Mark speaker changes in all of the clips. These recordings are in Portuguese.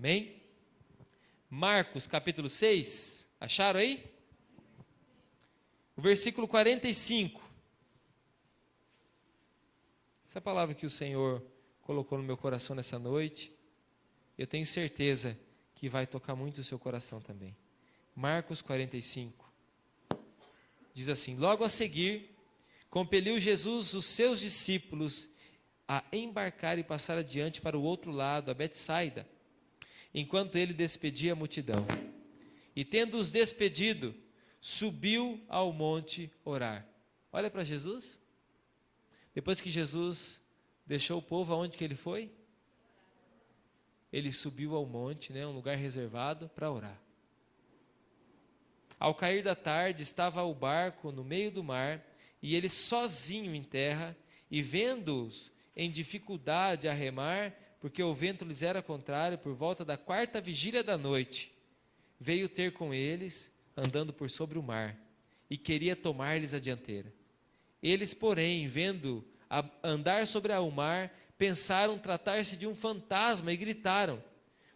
Speaker 1: Amém? Marcos capítulo 6, acharam aí? O versículo 45. Essa palavra que o Senhor colocou no meu coração nessa noite, eu tenho certeza que vai tocar muito o seu coração também. Marcos 45. Diz assim: logo a seguir, compeliu Jesus os seus discípulos a embarcar e passar adiante para o outro lado, a Betsaida, enquanto ele despedia a multidão. E tendo-os despedido, subiu ao monte orar. Olha para Jesus. Depois que Jesus deixou o povo, aonde que ele foi? Ele subiu ao monte, um lugar reservado para orar. Ao cair da tarde, estava o barco no meio do mar, e ele sozinho em terra, e vendo-os em dificuldade a remar, porque o vento lhes era contrário, por volta da 4ª vigília da noite, veio ter com eles, andando por sobre o mar, e queria tomar-lhes a dianteira. Eles, porém, vendo andar sobre o mar, pensaram tratar-se de um fantasma e gritaram,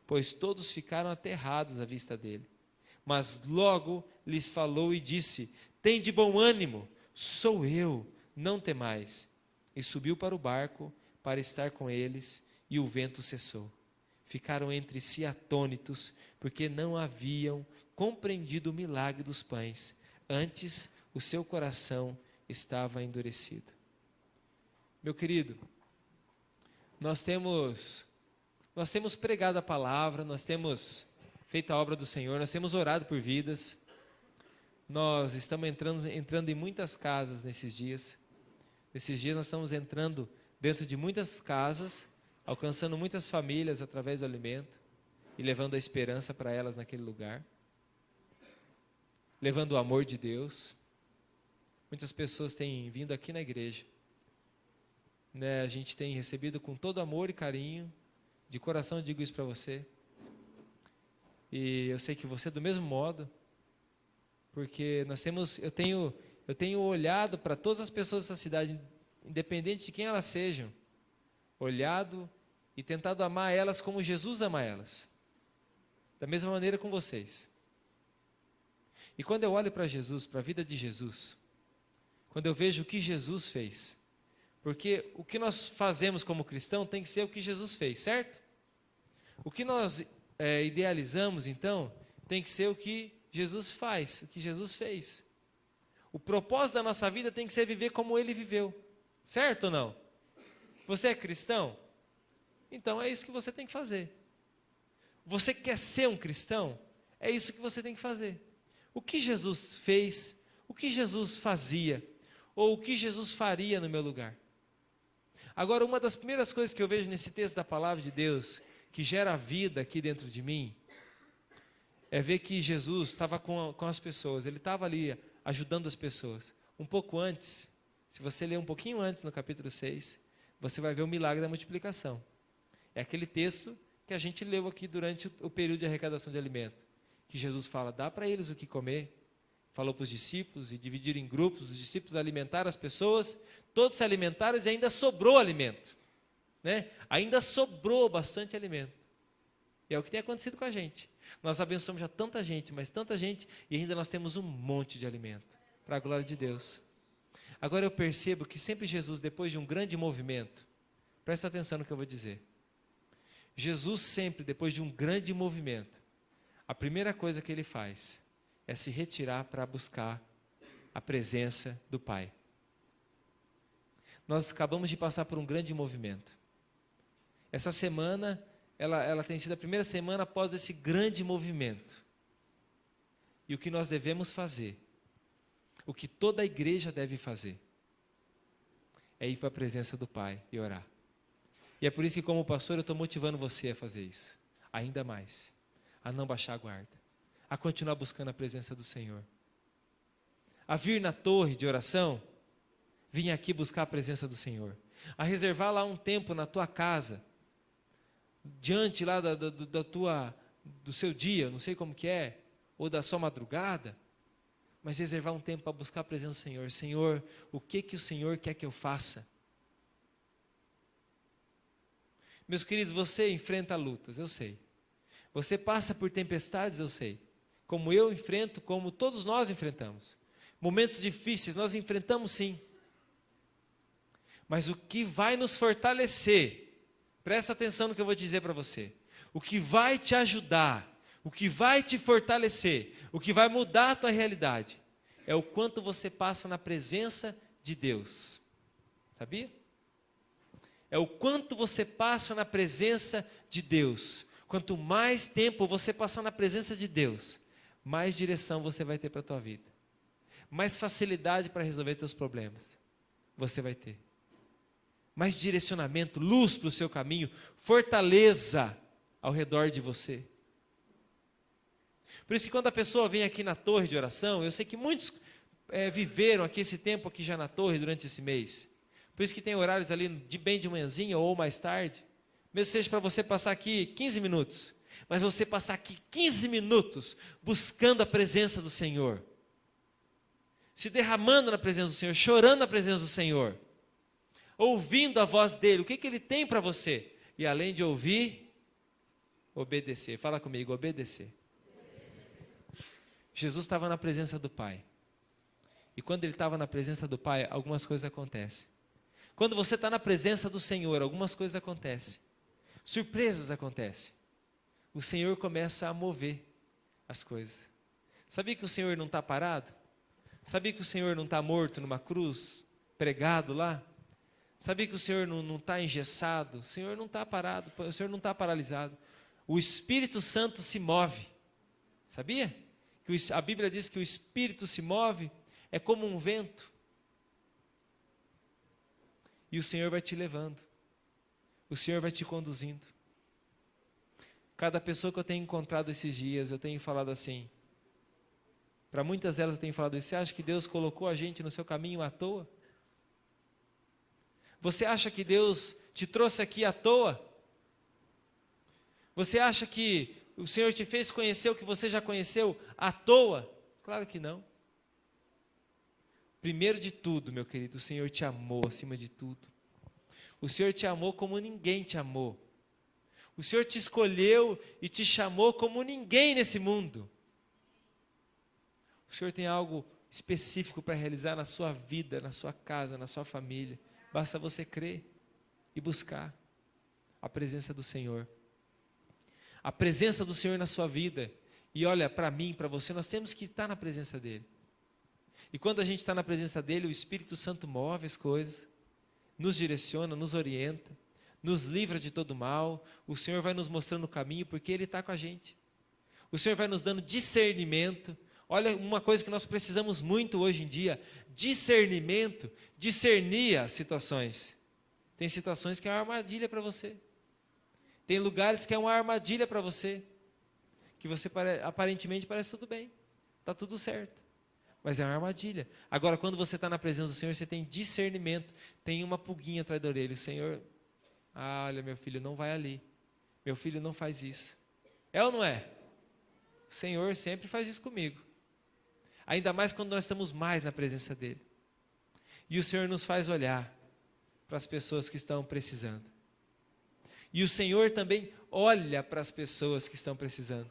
Speaker 1: pois todos ficaram aterrados à vista dele. Mas logo lhes falou e disse: tende bom ânimo, sou eu, não temais. E subiu para o barco para estar com eles, e o vento cessou. Ficaram entre si atônitos, porque não haviam compreendido o milagre dos pães. Antes, o seu coração estava endurecido. Meu querido, nós temos pregado a palavra, nós temos feito a obra do Senhor, nós temos orado por vidas. Nós estamos entrando em muitas casas nesses dias. Nesses dias nós estamos entrando dentro de muitas casas, alcançando muitas famílias através do alimento e levando a esperança para elas naquele lugar, levando o amor de Deus. Muitas pessoas têm vindo aqui na igreja, a gente tem recebido com todo amor e carinho, de coração eu digo isso para você, e eu sei que você do mesmo modo, porque eu tenho olhado para todas as pessoas dessa cidade, independente de quem elas sejam, olhado e tentado amar elas como Jesus ama elas, da mesma maneira com vocês. E quando eu olho para Jesus, para a vida de Jesus, quando eu vejo o que Jesus fez, porque o que nós fazemos como cristão tem que ser o que Jesus fez, certo? O que nós idealizamos, então, tem que ser o que Jesus faz, o que Jesus fez. O propósito da nossa vida tem que ser viver como Ele viveu, certo ou não? Você é cristão? Então é isso que você tem que fazer. Você quer ser um cristão? É isso que você tem que fazer. O que Jesus fez, o que Jesus fazia, ou o que Jesus faria no meu lugar. Agora, uma das primeiras coisas que eu vejo nesse texto da palavra de Deus, que gera vida aqui dentro de mim, é ver que Jesus estava com as pessoas, Ele estava ali ajudando as pessoas. Um pouco antes, se você ler um pouquinho antes no capítulo 6, você vai ver o milagre da multiplicação. É aquele texto que a gente leu aqui durante o período de arrecadação de alimento, que Jesus fala, dá para eles o que comer. Falou para os discípulos e dividiram em grupos, os discípulos alimentaram as pessoas, todos se alimentaram e ainda sobrou alimento, ainda sobrou bastante alimento, e é o que tem acontecido com a gente, nós abençoamos já tanta gente, mas tanta gente, e ainda nós temos um monte de alimento, para a glória de Deus. Agora eu percebo que sempre Jesus, depois de um grande movimento, presta atenção no que eu vou dizer, Jesus sempre, depois de um grande movimento, a primeira coisa que Ele faz, é se retirar para buscar a presença do Pai. Nós acabamos de passar por um grande movimento. Essa semana, ela tem sido a primeira semana após esse grande movimento. E o que nós devemos fazer, o que toda a igreja deve fazer, é ir para a presença do Pai e orar. E é por isso que, como pastor, eu estou motivando você a fazer isso, ainda mais, a não baixar a guarda, a continuar buscando a presença do Senhor, a vir na torre de oração, vir aqui buscar a presença do Senhor, a reservar lá um tempo na tua casa, diante lá do seu dia, não sei como que é, ou da sua madrugada, mas reservar um tempo para buscar a presença do Senhor. Senhor, o que o Senhor quer que eu faça? Meus queridos, você enfrenta lutas, eu sei. Você passa por tempestades, eu sei. Como eu enfrento, como todos nós enfrentamos. Momentos difíceis nós enfrentamos sim. Mas o que vai nos fortalecer, presta atenção no que eu vou dizer para você. O que vai te ajudar, o que vai te fortalecer, o que vai mudar a tua realidade, é o quanto você passa na presença de Deus. Sabia? É o quanto você passa na presença de Deus. Quanto mais tempo você passar na presença de Deus, mais direção você vai ter para a tua vida. Mais facilidade para resolver teus problemas você vai ter. Mais direcionamento, luz para o seu caminho, fortaleza ao redor de você. Por isso que quando a pessoa vem aqui na torre de oração, eu sei que muitos viveram aqui esse tempo aqui já na torre durante esse mês. Por isso que tem horários ali de manhãzinha ou mais tarde. Mesmo seja para você passar aqui 15 minutos. Mas você passar aqui 15 minutos buscando a presença do Senhor. Se derramando na presença do Senhor, chorando na presença do Senhor. Ouvindo a voz dele, o que Ele tem para você. E além de ouvir, obedecer. Fala comigo, obedecer. Jesus estava na presença do Pai. E quando Ele estava na presença do Pai, algumas coisas acontecem. Quando você está na presença do Senhor, algumas coisas acontecem. Surpresas acontecem. O Senhor começa a mover as coisas. Sabia que o Senhor não está parado? Sabia que o Senhor não está morto numa cruz, pregado lá? Sabia que o Senhor não está engessado? O Senhor não está parado, o Senhor não está paralisado. O Espírito Santo se move. Sabia? A Bíblia diz que o Espírito se move, é como um vento. E o Senhor vai te levando. O Senhor vai te conduzindo. Cada pessoa que eu tenho encontrado esses dias, eu tenho falado assim. Para muitas delas eu tenho falado isso. Você acha que Deus colocou a gente no seu caminho à toa? Você acha que Deus te trouxe aqui à toa? Você acha que o Senhor te fez conhecer o que você já conheceu à toa? Claro que não. Primeiro de tudo, meu querido, o Senhor te amou acima de tudo. O Senhor te amou como ninguém te amou. O Senhor te escolheu e te chamou como ninguém nesse mundo. O Senhor tem algo específico para realizar na sua vida, na sua casa, na sua família. Basta você crer e buscar a presença do Senhor. A presença do Senhor na sua vida. E olha, para mim, para você, nós temos que estar na presença dEle. E quando a gente está na presença dEle, o Espírito Santo move as coisas, nos direciona, nos orienta, nos livra de todo mal. O Senhor vai nos mostrando o caminho, porque Ele está com a gente. O Senhor vai nos dando discernimento. Olha, uma coisa que nós precisamos muito hoje em dia, discernimento, discernir as situações. Tem situações que é uma armadilha para você. Tem lugares que é uma armadilha para você. Que você aparentemente parece tudo bem, está tudo certo. Mas é uma armadilha. Agora, quando você está na presença do Senhor, você tem discernimento. Tem uma pulguinha atrás da orelha. O Senhor, olha, meu filho, não vai ali. Meu filho não faz isso. É ou não é? O Senhor sempre faz isso comigo. Ainda mais quando nós estamos mais na presença dEle. E o Senhor nos faz olhar para as pessoas que estão precisando. E o Senhor também olha para as pessoas que estão precisando.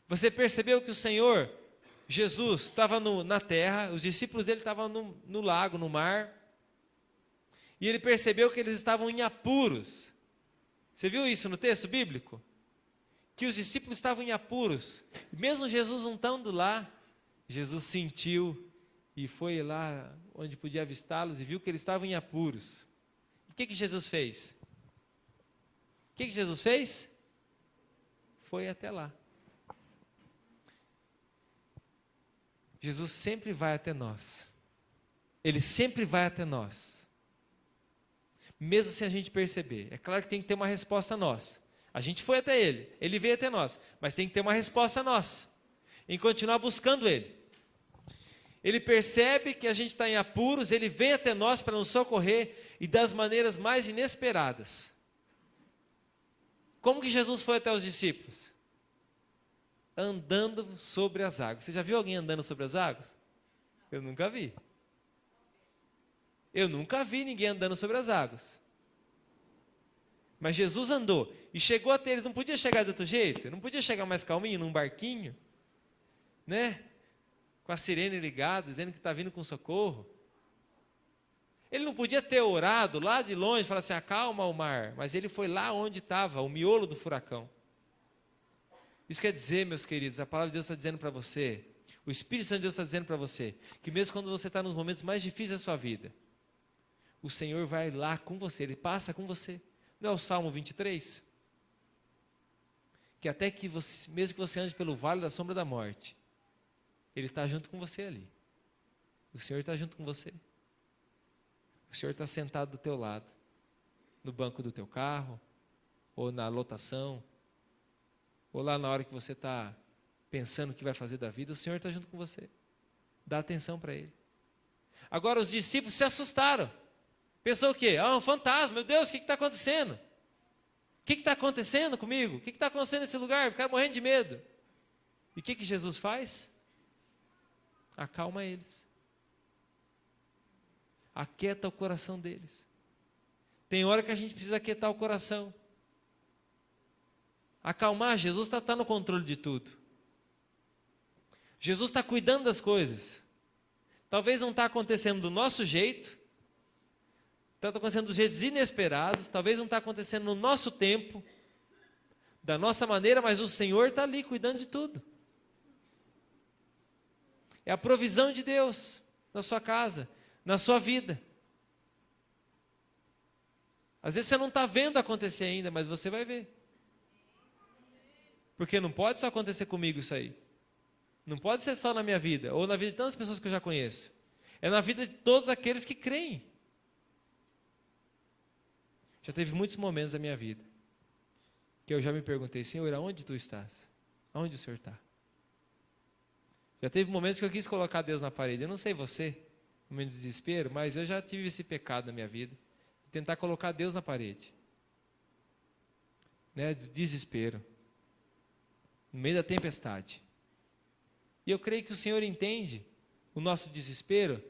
Speaker 1: Você percebeu que o Senhor, Jesus, estava na terra, os discípulos dele estavam no lago, no mar, e ele percebeu que eles estavam em apuros. Você viu isso no texto bíblico? Que os discípulos estavam em apuros. Mesmo Jesus não estando lá, Jesus sentiu e foi lá onde podia avistá-los e viu que eles estavam em apuros. O que Jesus fez? O que Jesus fez? Foi até lá. Jesus sempre vai até nós. Ele sempre vai até nós. Mesmo sem a gente perceber. É claro que tem que ter uma resposta nossa. A gente foi até Ele, Ele veio até nós. Mas tem que ter uma resposta nossa. Em continuar buscando Ele. Ele percebe que a gente está em apuros, Ele vem até nós para nos socorrer e das maneiras mais inesperadas. Como que Jesus foi até os discípulos? Andando sobre as águas. Você já viu alguém andando sobre as águas? Eu nunca vi. Eu nunca vi ninguém andando sobre as águas. Mas Jesus andou e chegou até eles. Não podia chegar de outro jeito? Não podia chegar mais calminho, num barquinho? Né? Com a sirene ligada, dizendo que está vindo com socorro. Ele não podia ter orado lá de longe, falar assim, acalma o mar. Mas ele foi lá onde estava, o miolo do furacão. Isso quer dizer, meus queridos, a palavra de Deus está dizendo para você, o Espírito Santo de Deus está dizendo para você, que mesmo quando você está nos momentos mais difíceis da sua vida, o Senhor vai lá com você, Ele passa com você. Não é o Salmo 23? Que até que você, mesmo que você ande pelo vale da sombra da morte, Ele está junto com você ali. O Senhor está junto com você. O Senhor está sentado do teu lado, no banco do teu carro, ou na lotação, ou lá na hora que você está pensando o que vai fazer da vida, o Senhor está junto com você. Dá atenção para Ele. Agora os discípulos se assustaram. Pensou o quê? Um fantasma, meu Deus, o que está acontecendo? O que está acontecendo comigo? O que está acontecendo nesse lugar? Ficaram morrendo de medo. E o que Jesus faz? Acalma eles. Aquieta o coração deles. Tem hora que a gente precisa aquietar o coração. Acalmar, Jesus está no controle de tudo. Jesus está cuidando das coisas. Talvez não está acontecendo do nosso jeito, está acontecendo dos jeitos inesperados, talvez não está acontecendo no nosso tempo, da nossa maneira, mas o Senhor está ali cuidando de tudo. É a provisão de Deus na sua casa, na sua vida. Às vezes você não está vendo acontecer ainda, mas você vai ver. Porque não pode só acontecer comigo isso aí. Não pode ser só na minha vida, ou na vida de tantas pessoas que eu já conheço. É na vida de todos aqueles que creem. Já teve muitos momentos da minha vida que eu já me perguntei, Senhor, aonde tu estás? Aonde o Senhor está? Já teve momentos que eu quis colocar Deus na parede. Eu não sei você, no meio do desespero, mas eu já tive esse pecado na minha vida, de tentar colocar Deus na parede. Né, de desespero. No meio da tempestade. E eu creio que o Senhor entende o nosso desespero,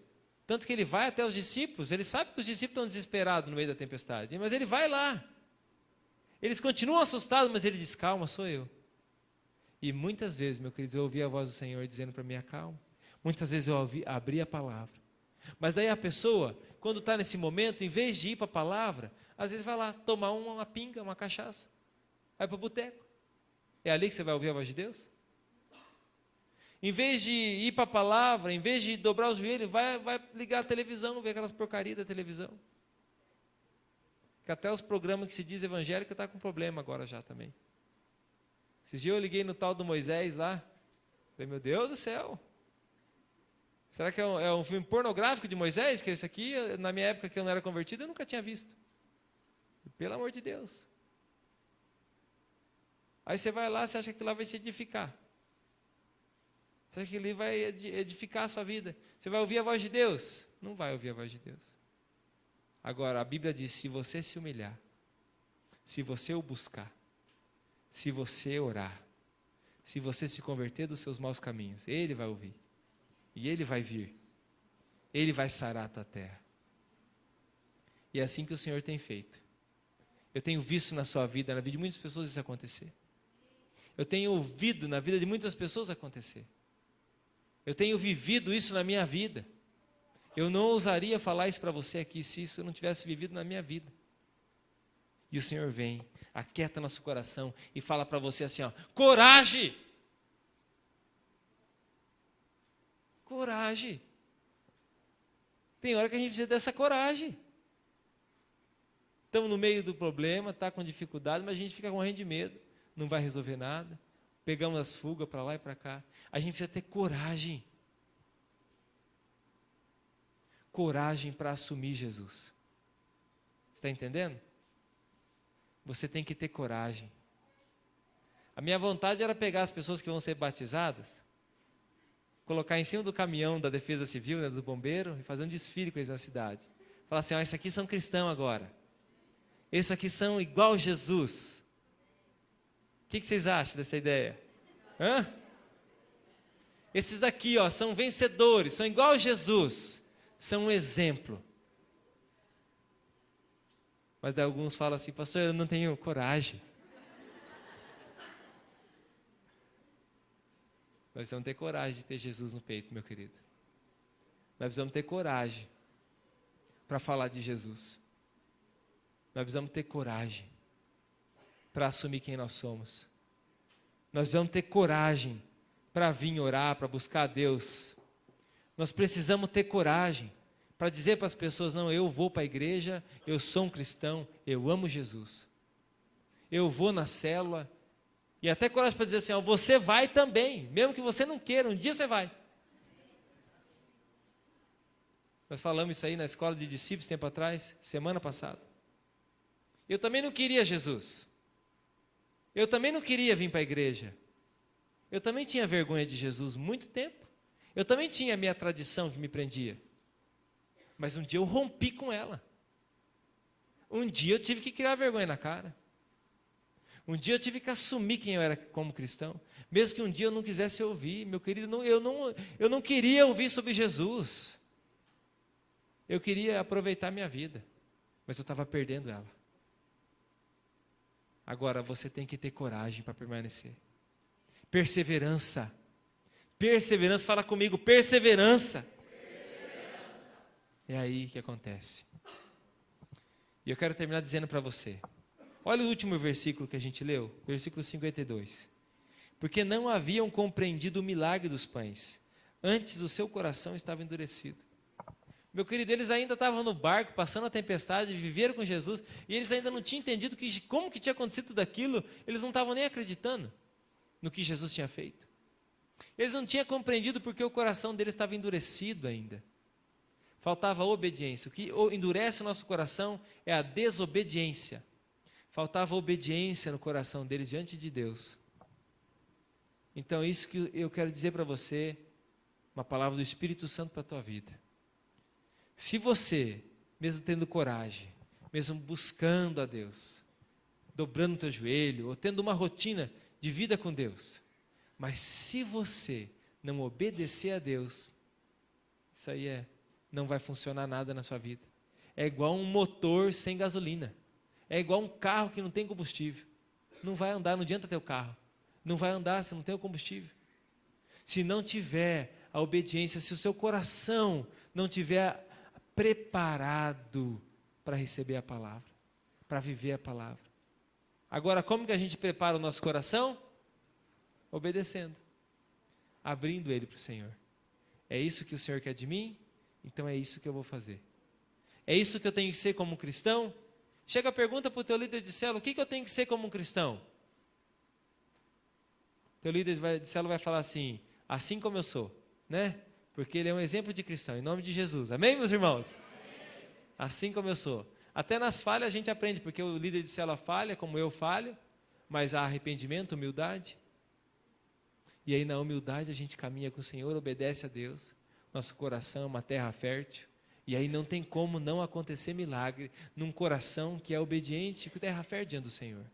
Speaker 1: tanto que Ele vai até os discípulos, Ele sabe que os discípulos estão desesperados no meio da tempestade, mas Ele vai lá. Eles continuam assustados, mas Ele diz, calma, sou eu. E muitas vezes, meu querido, eu ouvi a voz do Senhor dizendo para mim, acalma. Muitas vezes eu abri a palavra. Mas aí a pessoa, quando está nesse momento, em vez de ir para a palavra, às vezes vai lá tomar uma pinga, uma cachaça. Vai para o boteco. É ali que você vai ouvir a voz de Deus? Em vez de ir para a palavra, em vez de dobrar os joelhos, vai ligar a televisão, ver aquelas porcarias da televisão. Que até os programas que se diz evangélico estão com problema agora já também. Esses dias eu liguei no tal do Moisés lá. Falei, meu Deus do céu. Será que é um filme pornográfico de Moisés? Que esse aqui, na minha época que eu não era convertido, eu nunca tinha visto. Pelo amor de Deus. Aí você vai lá, você acha que lá vai se edificar. Você acha que ali vai edificar a sua vida. Você vai ouvir a voz de Deus? Não vai ouvir a voz de Deus. Agora, a Bíblia diz, se você se humilhar, se você o buscar, se você orar, se você se converter dos seus maus caminhos, Ele vai ouvir. E Ele vai vir. Ele vai sarar a tua terra. E é assim que o Senhor tem feito. Eu tenho visto na sua vida, na vida de muitas pessoas isso acontecer. Eu tenho ouvido na vida de muitas pessoas acontecer. Eu tenho vivido isso na minha vida. Eu não ousaria falar isso para você aqui se isso não tivesse vivido na minha vida. E o Senhor vem, aquieta nosso coração e fala para você assim, ó, coragem! Coragem! Tem hora que a gente precisa dessa coragem. Estamos no meio do problema, está com dificuldade, mas a gente fica morrendo de medo. Não vai resolver nada. Pegamos as fugas para lá e para cá. A gente precisa ter coragem. Coragem para assumir Jesus. Você está entendendo? Você tem que ter coragem. A minha vontade era pegar as pessoas que vão ser batizadas, colocar em cima do caminhão da Defesa Civil, né, dos bombeiros, e fazer um desfile com eles na cidade. Falar assim, esses aqui são cristãos agora. Esses aqui são igual Jesus. O que vocês acham dessa ideia? Hã? Esses aqui, são vencedores, são igual Jesus. São um exemplo. Mas daí alguns falam assim, pastor, eu não tenho coragem. Nós precisamos ter coragem de ter Jesus no peito, meu querido. Nós precisamos ter coragem para falar de Jesus. Nós precisamos ter coragem para assumir quem nós somos. Nós precisamos ter coragem para vir orar, para buscar a Deus. Nós precisamos ter coragem para dizer para as pessoas, não, eu vou para a igreja, eu sou um cristão, eu amo Jesus. Eu vou na célula, e até coragem para dizer assim, ó, você vai também, mesmo que você não queira, um dia você vai. Nós falamos isso aí na escola de discípulos tempo atrás, semana passada. Eu também não queria Jesus. Eu também não queria vir para a igreja. Eu também tinha vergonha de Jesus muito tempo. Eu também tinha a minha tradição que me prendia. Mas um dia eu rompi com ela. Um dia eu tive que criar vergonha na cara. Um dia eu tive que assumir quem eu era como cristão. Mesmo que um dia eu não quisesse ouvir. Meu querido, eu não queria ouvir sobre Jesus. Eu queria aproveitar minha vida. Mas eu estava perdendo ela. Agora você tem que ter coragem para permanecer. Perseverança. Perseverança, fala comigo, perseverança. É aí que acontece. E eu quero terminar dizendo para você. Olha o último versículo que a gente leu, versículo 52. Porque não haviam compreendido o milagre dos pães. Antes o seu coração estava endurecido. Meu querido, eles ainda estavam no barco, passando a tempestade, viveram com Jesus, e eles ainda não tinham entendido como que tinha acontecido tudo aquilo, eles não estavam nem acreditando no que Jesus tinha feito. Eles não tinham compreendido porque o coração deles estava endurecido ainda. Faltava obediência. O que endurece o nosso coração é a desobediência. Faltava obediência no coração deles diante de Deus. Então, isso que eu quero dizer para você, uma palavra do Espírito Santo para a tua vida. Se você, mesmo tendo coragem, mesmo buscando a Deus, dobrando o teu joelho, ou tendo uma rotina de vida com Deus, mas se você não obedecer a Deus, isso aí não vai funcionar nada na sua vida. É igual um motor sem gasolina. É igual um carro que não tem combustível. Não vai andar, não adianta ter o carro. Não vai andar se não tem o combustível. Se não tiver a obediência, se o seu coração não tiver preparado para receber a palavra, para viver a palavra. Agora, como que a gente prepara o nosso coração? Obedecendo. Abrindo ele para o Senhor. É isso que o Senhor quer de mim? Então é isso que eu vou fazer. É isso que eu tenho que ser como um cristão? Chega a pergunta para o teu líder de célula, o que eu tenho que ser como um cristão? Teu líder de célula vai falar assim como eu sou, né? Porque ele é um exemplo de cristão, em nome de Jesus. Amém, meus irmãos? Amém. Assim como eu sou. Até nas falhas a gente aprende, porque o líder de célula falha, como eu falho, mas há arrependimento, humildade. E aí na humildade a gente caminha com o Senhor, obedece a Deus. Nosso coração é uma terra fértil. E aí não tem como não acontecer milagre num coração que é obediente, com terra fértil diante do Senhor.